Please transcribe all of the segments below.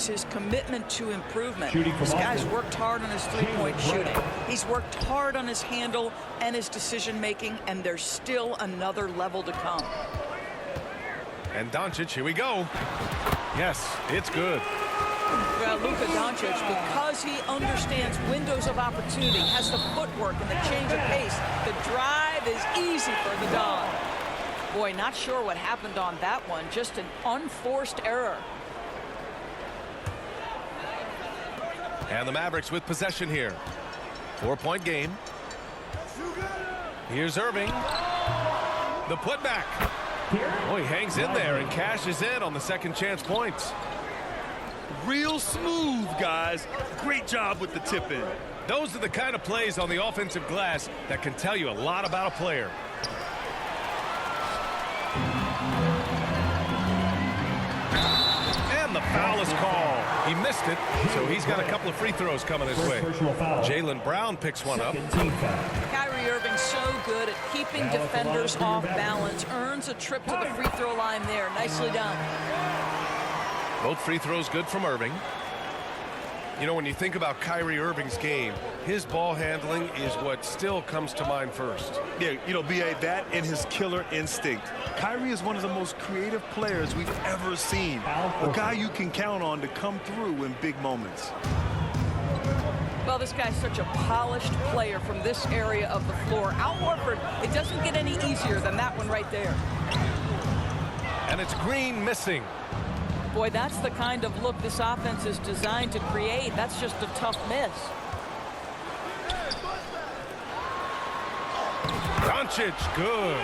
is his commitment to improvement. This guy's worked hard on his three-point shooting. He's worked hard on his handle and his decision-making, and there's still another level to come. And Doncic, here we go. Yes, it's good. Well, Luka Doncic, because he understands windows of opportunity, has the footwork and the change of pace, the drive is easy for the Don. Boy, not sure what happened on that one. Just an unforced error. And the Mavericks with possession here. 4-point game. Here's Irving. The putback. Oh, he hangs in there and cashes in on the second chance points. Real smooth, guys. Great job with the tip in. Those are the kind of plays on the offensive glass that can tell you a lot about a player. And the foul is called. He missed it, so he's got a couple of free throws coming his way. Jaylen Brown picks one up. Kyrie Irving so good at keeping defenders off balance. Earns a trip to the free throw line there. Nicely done. Both free throws good from Irving. You know, when you think about Kyrie Irving's game, his ball handling is what still comes to mind first. Yeah, you know, B.A., that and his killer instinct. Kyrie is one of the most creative players we've ever seen. A guy you can count on to come through in big moments. Well, this guy's such a polished player from this area of the floor. Al Horford, it doesn't get any easier than that one right there. And it's Green missing. Boy, that's the kind of look this offense is designed to create. That's just a tough miss. Doncic, good.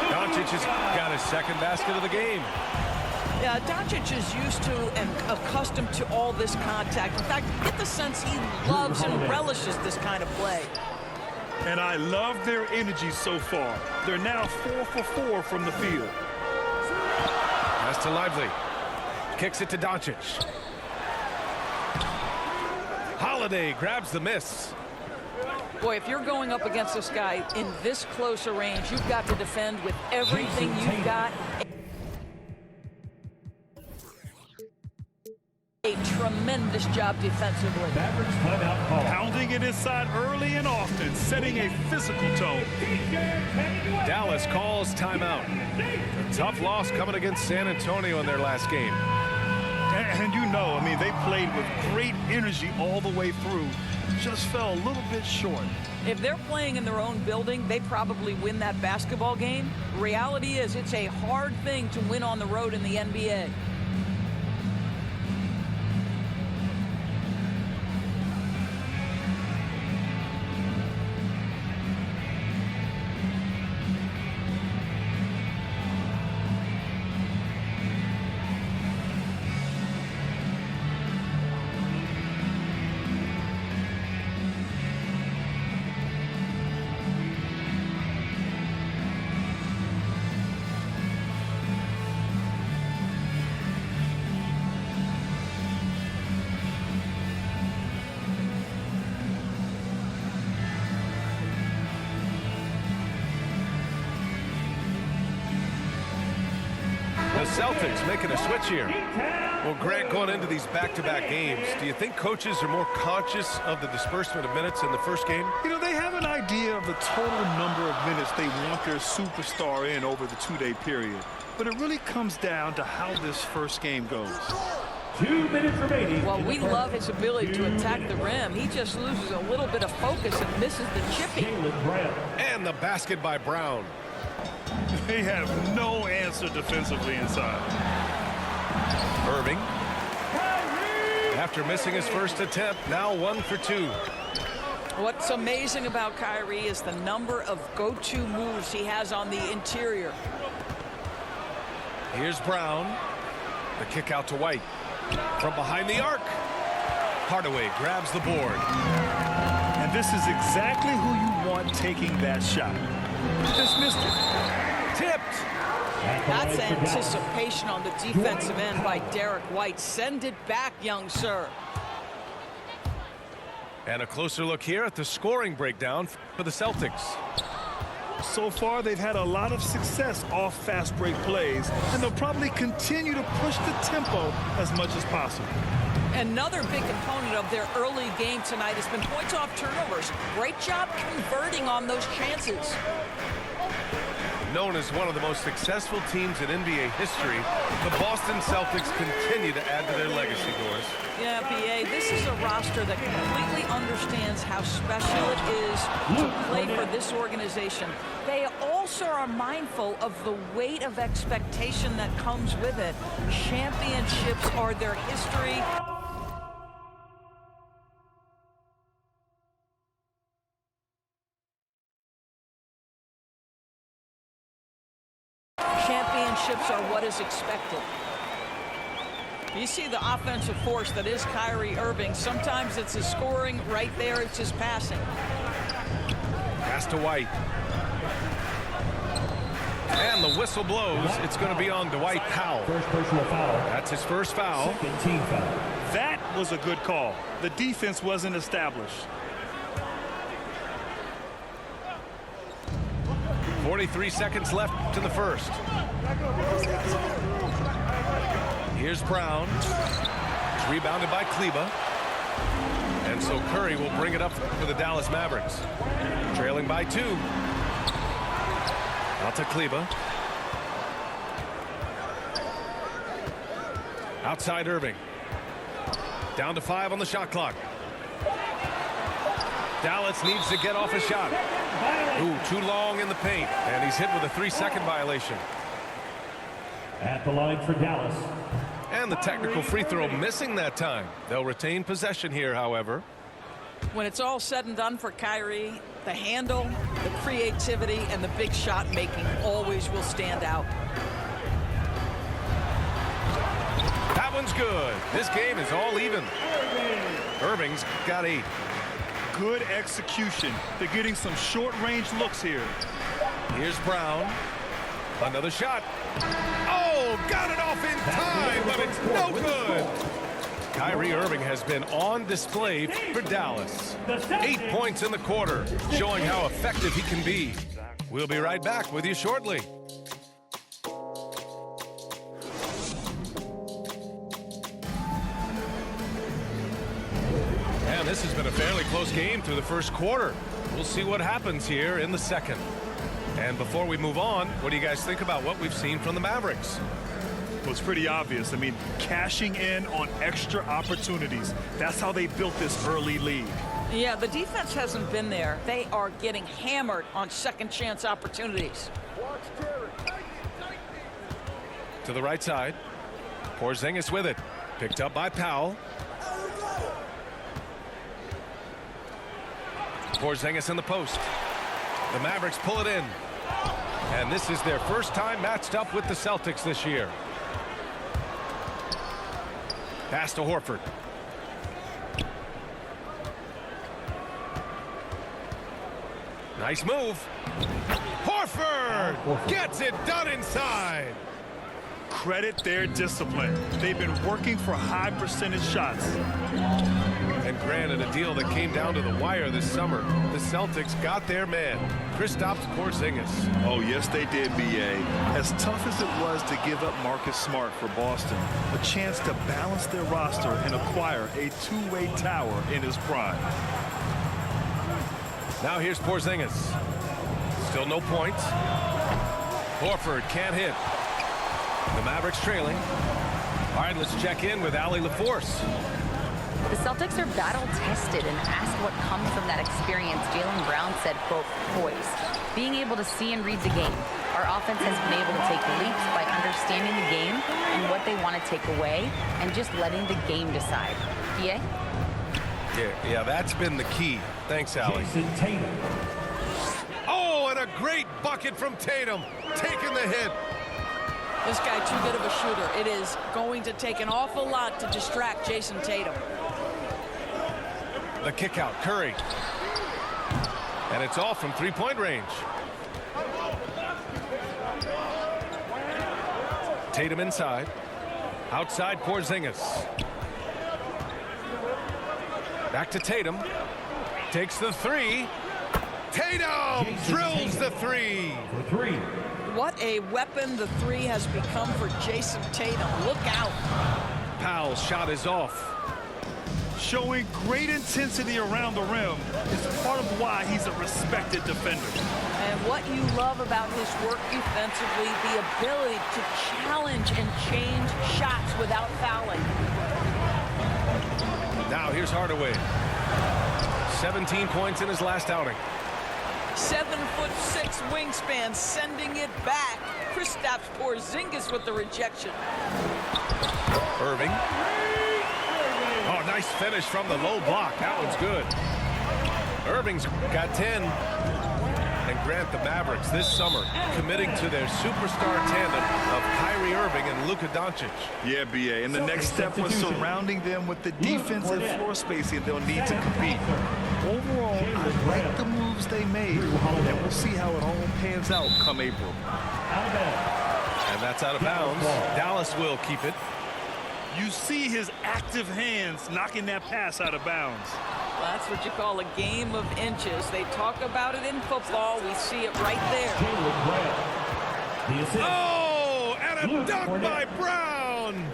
Doncic has got his second basket of the game. Yeah, Doncic is used to and accustomed to all this contact. In fact, get the sense he loves and relishes this kind of play. And I love their energy so far. They're now 4 for 4 from the field. Pass to Lively. Kicks it to Doncic. Holiday grabs the miss. Boy, if you're going up against this guy in this close a range, you've got to defend with everything you've got. A tremendous job defensively. Pounding it inside early and often, setting a physical tone. Dallas calls timeout. A tough loss coming against San Antonio in their last game. And you know, I mean, they played with great energy all the way through. Just fell a little bit short. If they're playing in their own building, they probably win that basketball game. Reality is, it's a hard thing to win on the road in the NBA. The Celtics making a switch here. Well, Grant, going into these back-to-back games, do you think coaches are more conscious of the disbursement of minutes in the first game? You know, they have an idea of the total number of minutes they want their superstar in over the two-day period. But it really comes down to how this first game goes. 2 minutes remaining. Well, we love his ability to attack the rim. He just loses a little bit of focus and misses the chipping. And the basket by Brown. They have no answer defensively inside. Irving. After missing his first attempt, now 1 for 2. What's amazing about Kyrie is the number of go-to moves he has on the interior. Here's Brown. The kick out to White. From behind the arc. Hardaway grabs the board. And this is exactly who you want taking that shot. Just missed it. Tipped. That's anticipation on the defensive end by Derek White. Send it back, young sir. And a closer look here at the scoring breakdown for the Celtics. So far, they've had a lot of success off fast break plays, and they'll probably continue to push the tempo as much as possible. Another big component of their early game tonight has been points off turnovers. Great job converting on those chances. Known as one of the most successful teams in NBA history, the Boston Celtics continue to add to their legacy, Doris. Yeah, B.A., this is a roster that completely understands how special it is to play for this organization. They also are mindful of the weight of expectation that comes with it. Championships are their history. Championships are what is expected. You see the offensive force that is Kyrie Irving. Sometimes it's his scoring. Right there, it's his passing. Pass to White. And the whistle blows. It's going to be on Dwight Powell. First personal foul. That's his first foul. Second team foul. That was a good call. The defense wasn't established. 43 seconds left in the first. Here's Brown. It's rebounded by Kleba. And so Curry will bring it up for the Dallas Mavericks. Trailing by 2. Out to Kleba. Outside Irving. Down to 5 on the shot clock. Dallas needs to get off a shot. Ooh, too long in the paint. And he's hit with a 3-second violation. At the line for Dallas. And the technical free throw missing that time. They'll retain possession here, however. When it's all said and done for Kyrie, the handle, the creativity, and the big shot making always will stand out. That one's good. This game is all even. Irving's got 8. Good execution. They're getting some short-range looks here. Here's Brown. Another shot. Oh, got it off in time, but it's no good. Kyrie Irving has been on display for Dallas. 8 points in the quarter, showing how effective he can be. We'll be right back with you shortly. And this has been a fairly close game through the first quarter. We'll see what happens here in the second. And before we move on, what do you guys think about what we've seen from the Mavericks? Well, it's pretty obvious. I mean, cashing in on extra opportunities. That's how they built this early lead. Yeah, the defense hasn't been there. They are getting hammered on second chance opportunities. To the right side. Porzingis with it. Picked up by Powell. Porzingis in the post. The Mavericks pull it in. And this is their first time matched up with the Celtics this year. Pass to Horford. Nice move. Horford gets it done inside. Credit their discipline. They've been working for high percentage shots. And granted, a deal that came down to the wire this summer. The Celtics got their man, Kristaps Porzingis. Oh, yes, they did, B.A. As tough as it was to give up Marcus Smart for Boston, a chance to balance their roster and acquire a two-way tower in his prime. Now here's Porzingis. Still no points. Horford can't hit. The Mavericks trailing. All right, let's check in with Allie LaForce. The Celtics are battle-tested and asked what comes from that experience. Jaylen Brown said, quote, poise. Being able to see and read the game. Our offense has been able to take leaps by understanding the game and what they want to take away and just letting the game decide. Yeah? Yeah, that's been the key. Thanks, Allie. Jason Tatum. Oh, and a great bucket from Tatum. Taking the hit. This guy too good of a shooter. It is going to take an awful lot to distract Jason Tatum. The kick out, Curry. And it's all from three-point range. Tatum inside. Outside Porzingis. Back to Tatum. Takes the 3. Tatum drills the three. For three. What a weapon the three has become for Jason Tatum. Look out. Powell's shot is off. Showing great intensity around the rim is part of why he's a respected defender. And what you love about his work defensively, the ability to challenge and change shots without fouling. Now here's Hardaway. 17 points in his last outing. 7'6" wingspan, sending it back. Kristaps Porzingis with the rejection. Irving. Oh, nice finish from the low block. That one's good. Irving's got 10. And Grant, the Mavericks this summer committing to their superstar tandem of Kyrie Irving and Luka Doncic. Yeah, BA. And the next step was surrounding them with the defense and floor spacing they'll need to compete. Overall, I like the moves they made, and we'll see how it all pans out come April. And that's out of bounds. Dallas will keep it. You see his active hands knocking that pass out of bounds. That's what you call a game of inches. They talk about it in football. We see it right there. Oh, and a dunk by Brown.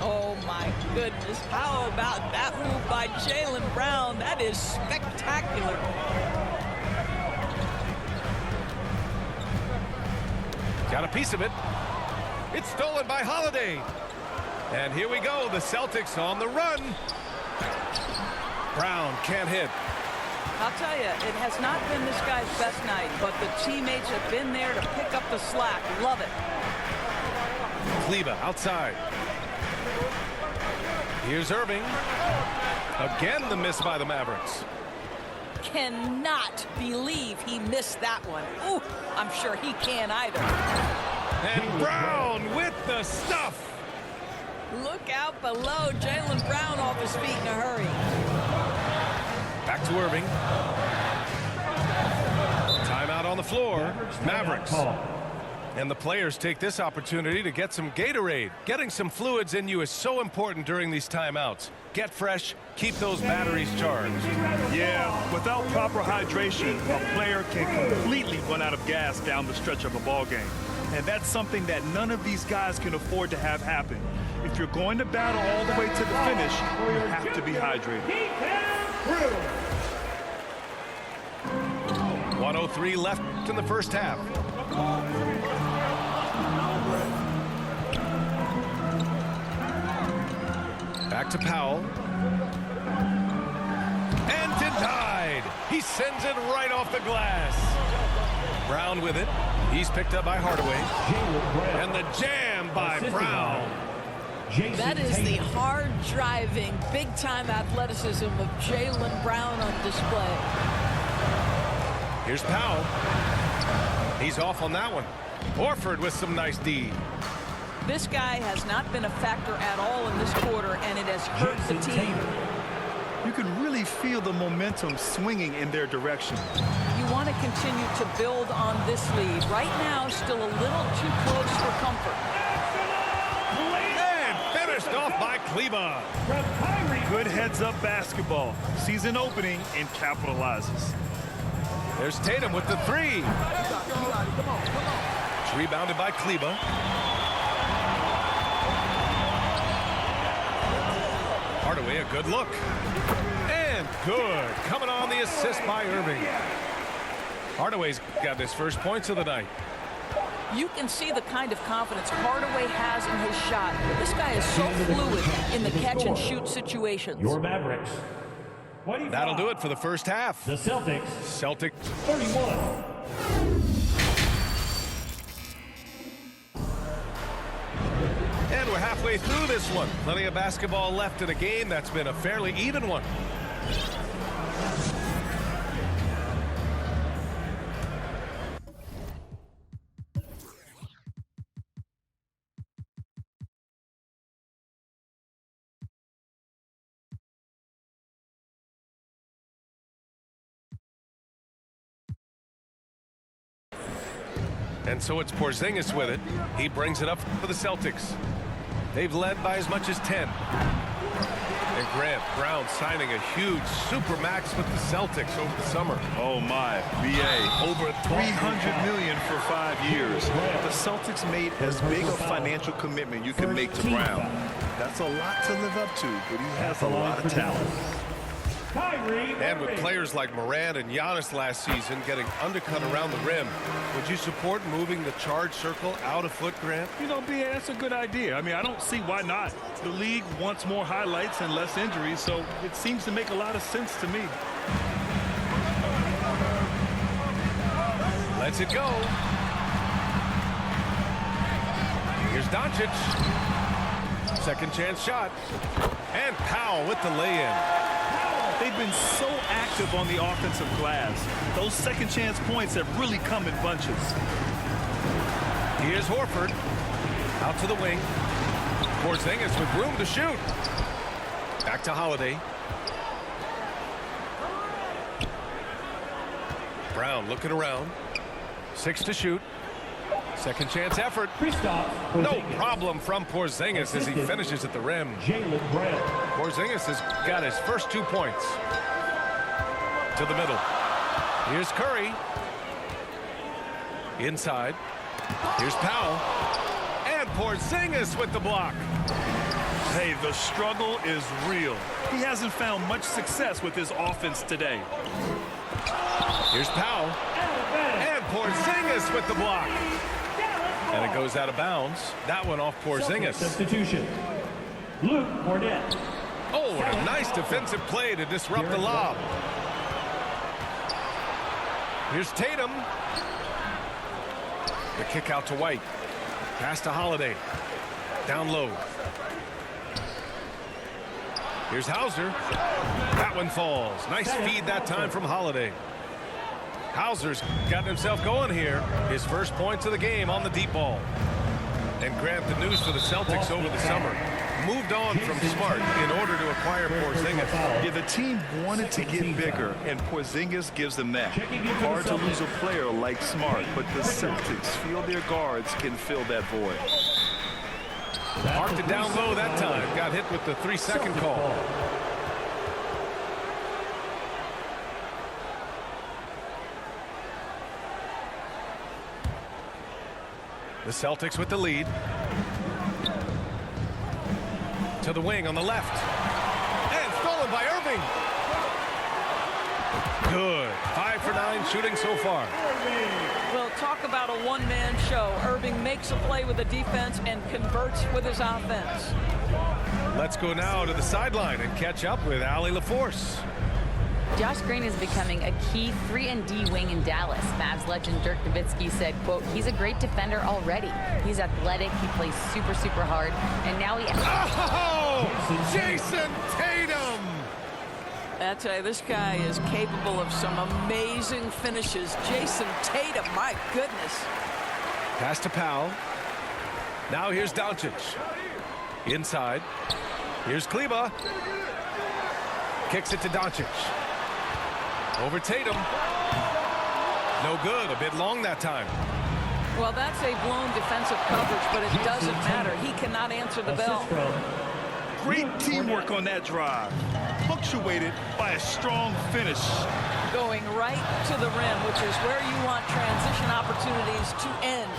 Oh, my goodness. How about that move by Jaylen Brown? That is spectacular. Got a piece of it. It's stolen by Holiday. And here we go. The Celtics on the run. Brown can't hit. I'll tell you, it has not been this guy's best night, but the teammates have been there to pick up the slack. Love it. Kleber outside. Here's Irving. Again, the miss by the Mavericks. Cannot believe he missed that one. Ooh, I'm sure he can't either. And Brown with the stuff. Look out below. Jaylen Brown off his feet in a hurry. Back to Irving. Timeout on the floor. Mavericks. And the players take this opportunity to get some Gatorade. Getting some fluids in you is so important during these timeouts. Get fresh, keep those batteries charged. Yeah, without proper hydration, a player can completely run out of gas down the stretch of a ball game. And that's something that none of these guys can afford to have happen. If you're going to battle all the way to the finish, you have to be hydrated. 1:03 left in the first half. Back to Powell. And denied. He sends it right off the glass. Brown with it. He's picked up by Hardaway. And the jam by Brown. That is the hard-driving, big-time athleticism of Jaylen Brown on display. Here's Powell. He's off on that one. Horford with some nice D. This guy has not been a factor at all in this quarter, and it has hurt the team. You can really feel the momentum swinging in their direction. You want to continue to build on this lead. Right now, still a little too close for comfort. Finished off by Kleber. Good heads-up basketball. Sees an opening and capitalizes. There's Tatum with the three. It's rebounded by Kleber. Hardaway, a good look. And good. Coming on the assist by Irving. Hardaway's got his first points of the night. You can see the kind of confidence Hardaway has in his shot. This guy is so fluid in the catch-and-shoot situations. Your Mavericks. 25. That'll do it for the first half. The Celtics. 31. And we're halfway through this one. Plenty of basketball left in a game that's been a fairly even one. And so it's Porzingis with it. He brings it up for the Celtics. They've led by as much as 10. And Grant, Brown signing a huge supermax with the Celtics over the summer. Oh my, BA, over $300 million for 5 years. The Celtics made as big a financial commitment you can make to Brown. That's a lot to live up to, but he has a lot of talent. And with players like Morant and Giannis last season getting undercut around the rim, would you support moving the charge circle out a foot, Grant? You know, BA, that's a good idea. I mean, I don't see why not. The league wants more highlights and less injuries, so it seems to make a lot of sense to me. Lets it go. Here's Doncic. Second chance shot. And Powell with the lay-in. They've been so active on the offensive glass. Those second chance points have really come in bunches. Here's Horford. Out to the wing. Porzingis with room to shoot. Back to Holiday. Brown looking around. 6 to shoot. Second chance effort. No problem from Porzingis as he finishes at the rim. Porzingis has got his first 2 points. To the middle. Here's Curry. Inside. Here's Powell. And Porzingis with the block. Hey, the struggle is real. He hasn't found much success with his offense today. Here's Powell. And Porzingis with the block. And it goes out of bounds. That one off Porzingis. Substitution. Luke Cornett. Oh, what a nice defensive play to disrupt the lob. Here's Tatum. The kick out to White. Pass to Holiday. Down low. Here's Hauser. That one falls. Nice feed that time from Holiday. Hauser's gotten himself going here. His first points of the game on the deep ball. And Grant, the news for the Celtics over the summer. Moved on from Smart in order to acquire Porzingis. Yeah, the team wanted to get bigger, and Porzingis gives them that. Hard to lose a player like Smart, but the Celtics feel their guards can fill that void. Parked it down low that time. Got hit with the 3-second call. The Celtics with the lead. To the wing on the left. And stolen by Irving. Good. 5 for 9 shooting so far. Well, talk about a one-man show. Irving makes a play with the defense and converts with his offense. Let's go now to the sideline and catch up with Allie LaForce. Josh Green is becoming a key 3-and-D wing in Dallas. Mavs legend Dirk Nowitzki said, quote, he's a great defender already. He's athletic, he plays super, super hard, and now he... Oh! Jason Tatum! I tell you, this guy is capable of some amazing finishes. Jason Tatum, my goodness. Pass to Powell. Now here's Doncic. Inside. Here's Kleba. Kicks it to Doncic. Over Tatum. No good. A bit long that time. Well, that's a blown defensive coverage, but it doesn't matter. He cannot answer the bell. Great teamwork on that drive. Punctuated by a strong finish. Going right to the rim, which is where you want transition opportunities to end.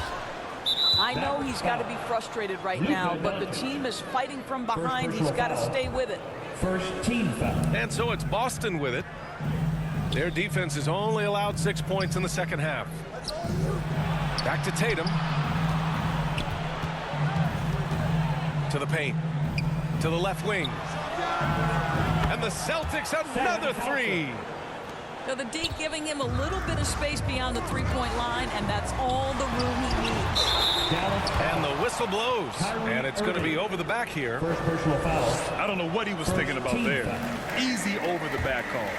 I know he's got to be frustrated right now, but the team is fighting from behind. He's got to stay with it. First team foul. And so it's Boston with it. Their defense has only allowed 6 points in the second half. Back to Tatum. To the paint. To the left wing. And the Celtics another three. So the D giving him a little bit of space beyond the three-point line, and that's all the room he needs. And the whistle blows. And it's going to be over the back here. First personal foul. I don't know what he was thinking about there. Easy over the back call.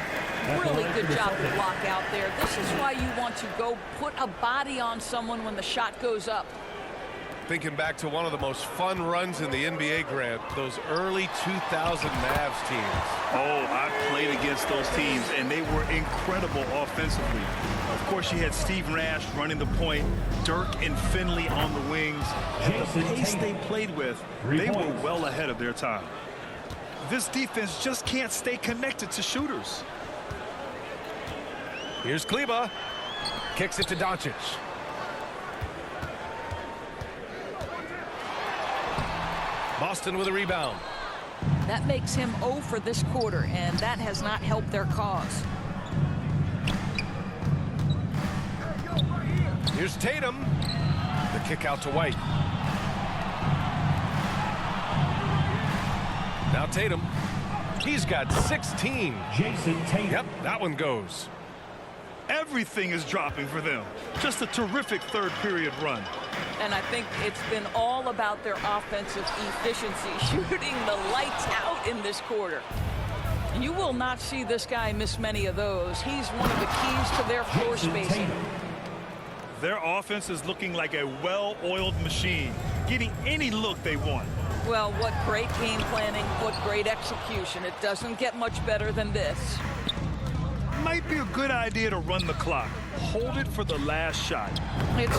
Really good job to block out there. This is why you want to go put a body on someone when the shot goes up. Thinking back to one of the most fun runs in the NBA, Grant, those early 2000 Mavs teams. Oh, I played against those teams, and they were incredible offensively. Of course, you had Steve Nash running the point, Dirk and Finley on the wings. At the pace they played with, they were well ahead of their time. This defense just can't stay connected to shooters. Here's Kleba. Kicks it to Doncic. Boston with a rebound. That makes him 0 for this quarter, and that has not helped their cause. Here's Tatum. The kick out to White. Now Tatum. He's got 16. Jason Tatum. Yep, that one goes. Everything is dropping for them. Just a terrific third period run. And I think it's been all about their offensive efficiency, shooting the lights out in this quarter. You will not see this guy miss many of those. He's one of the keys to their floor spacing. Their offense is looking like a well-oiled machine, getting any look they want. Well, what great game planning, what great execution. It doesn't get much better than this. Might be a good idea to run the clock. Hold it for the last shot. It's